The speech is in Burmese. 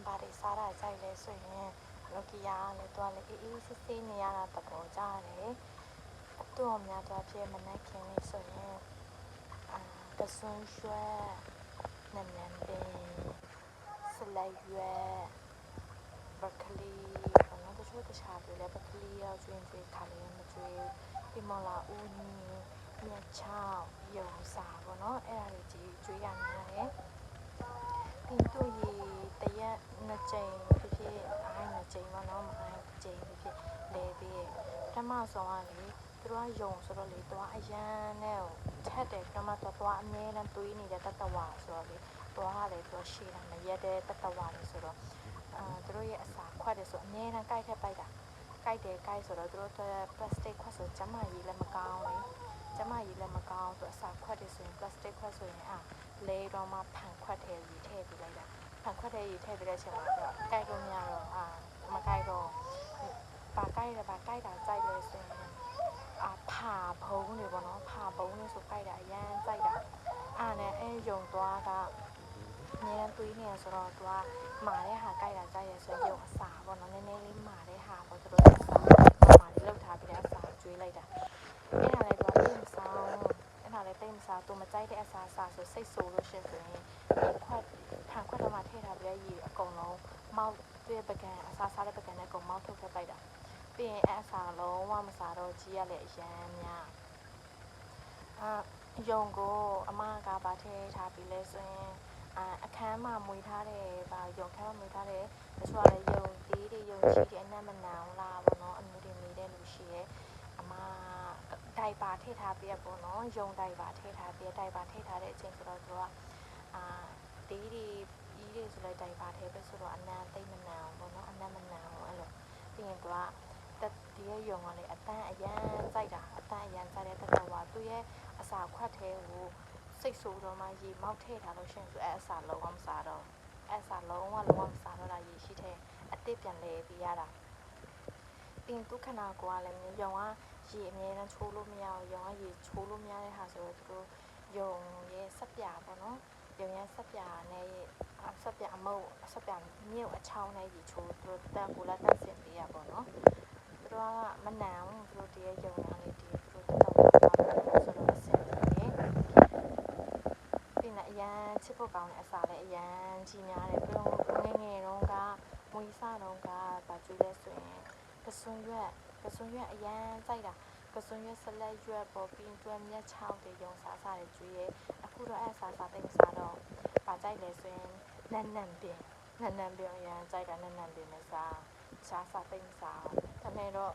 ဘာတွေစားတာကြိုက်လဲဆိုရင်လော်ကီယာကလည်းသူကလည်းအေးဆေးနေရတာသဘောကျတယ်အတူအများတော့ဖြစ်မနှက်ခင်းနေဆိုရင်ကစွန်းရွှဲနမ်နမ်ပင်ဆလိုက်ရွက်ဘကလီဘာလို့တချို့တခြားတွေလဲဘကလီရောက်ကျွင်းကျွေးခါလေးမကျွေးဒီမလာဦးနီမြက်ချောင်းရုံစာပေါ့နော်အဲ့ဒါတွေကြီးကျွေးရများတယ်တင်တူရီတရက်နှစ်ကြိမ်ဖြစ်ဖြစ်အားနှစ်ကြိမ်ပေါ့နော်မအားတစ်ကြိမ်ဖြစ်ဖြစ်လဲပြီးပထမဆုံးကလေသူတို့ကယုံဆိုတော့လေသူကအရန်နဲ့ထက်တယ်ပထမတော့သူကအမြဲတမ်းတွေးနေတဲ့တတဝါဆိုတော့လေသူကလည်းသူရှည်တာမရက်တဲ့တတဝါလေဆိုတော့သူတို့ရဲ့အစာခွက်တယ်ဆိုအမြဲတမ်းကြိုက်ထက်ပိုက်တာကြိုက်တယ်ကြိုက်ဆိုတော့သူတို့ပလတ်စတစ်ခွက်ဆိုကျမကြီးလည်းမကောင်းလေကျမကြီးလည်းမကောင်းသူအစာခွက်တယ်ဆိုရင်ပလတ်စတစ်ခွက်ဆိုရင်လဲတော့မှဖန်ခွက်ထဲကြီးထည့်ပြီးလိုက်တာဖန်ခွက်ထဲကြီးထည့်ပြီးတဲ့အချိန်မှာတော့ကြိုက်လို့မရတော့မကြိုက်တော့ဘာကြိုက်တာကြိုက်လဲဆိုရင်ဖာဘုံတွေပေါ့နော်ဖာဘုံတွေဆိုကြိုက်တာအရန်ကြိုက်တာနဲ့အဲယုံသွားကအများကြီးတွေးနေရဆိုတော့သူကမာတဲ့ဟာကြိုက်တာကြိုက်ရဆိုရင်ယုံအစာပေါ့နော်နည်းနည်းလေးမာတဲ့ဟာပေါ့သူတို့အစာမာလေးလောက်ထားပြီးတဲ့အစာကျွေးလိုက်တာအဲ့ဒါလည်းသူကတိတ်မဆောင်အဲ့ဒါလည်းတိတ်မစားသူမကြိုက်တဲ့အစာဆိုစိတ်ဆိုးလို့ရှိဆိုရင်ဖန်ခွက်တော့မှထည့်ထားပြီးရေအကုန်လုံးမောက်သူ့ရဲ့ပကံအစာစားတဲ့ပကံနဲ့အကုန်မောက်ထုတ်ထည့်လိုက်တာပြီးရင်အစာလုံးဝမစားတော့ကြီးရလည်းအရန်များယုံကိုအမကဗာထည့်ထားပြီးလဲဆိုရင်အခန်းမှာမွေးထားတယ်ဗာယုံခန်းမှာမွေးထားတယ်တချို့ကလည်းယုံသေးတယ်ယုံချီတယ်အနက်မနောင်လားပေါ့နော်အမျိုးတွေမိတဲ့လူရှိရဲ့အမဒိုင်ပါထည့်ထားပြီးပေါ့နော်ယုံဒိုင်ပါထည့်ထားပြီးဒိုင်ပါထည့်ထားတဲ့အချိန်ဆိုတော့သူကသေးတွေကြီးတွေဆိုလိုက်ဒိုင်ပါထည့်ပဲဆိုတော့အနံသိမ့်မနောင်ပေါ့နော်အနက်မနောင်အဲ့လိုပြီးရင်သူကဒီရဲ့ယုံကလေအတန်းအရန်ကြိုက်တာအတန်းအရန်ကြိုက်တဲ့တတဝါသူရဲ့အစာခွက်ထဲကိုစိတ်ဆိုးတော့မှရေမောက်ထည့်ထားလို့ရှိရင်ဆိုအစာလုံးဝမစားတော့အစာလုံးဝမစားတော့တာရေရှိထဲအတစ်ပြန်လဲပြီးရတာပြင်သူခနာကိုကလည်းယုံကရေအမြဲတမ်းချိုးလို့မရအောင်ယုံကရေချိုးလို့မရတဲ့ဟာဆိုတော့သူတို့ယုံရဲ့ဆက်ပြပေါ့နော်ယုံရဲ့ဆက်ပြနဲ့ဆက်ပြအမုတ်ဆက်ပြမြုပ်အချောင်းနဲ့ရေချိုးသူတို့တက်ကိုလာတက်စင်ပေးရပေါ့နော်သူတို့ကမနံသူတို့တည်းယုံရလေးတည်းသူတို့တက်တော့ဆိုတော့အစင်တယ်ပြင်အရန်ချစ်ဖို့ကောင်းတဲ့အစာလည်းအရန်ကြီးများတယ်ပြီးတော့ငယ်တုန်းကမွေးစားတုန်းကဗာကျွေးလဲဆိုရင်ကစွန်းရွက်အရန်ကြိုက်တာကစွန်းရွက်ဆလက်ရွက်ပေါ်ပြီးတွဲမြက်ချောင်းတွေယုံစားတွေကျွေးရဲအခုတော့အဲ့စားသိမစားတော့ဗာကြိုက်လဲဆိုရင်နန်နန်ပင်အရန်ကြိုက်တာနန်နန်ပင်နဲ့စားသိမစားဒါပေမဲ့တော့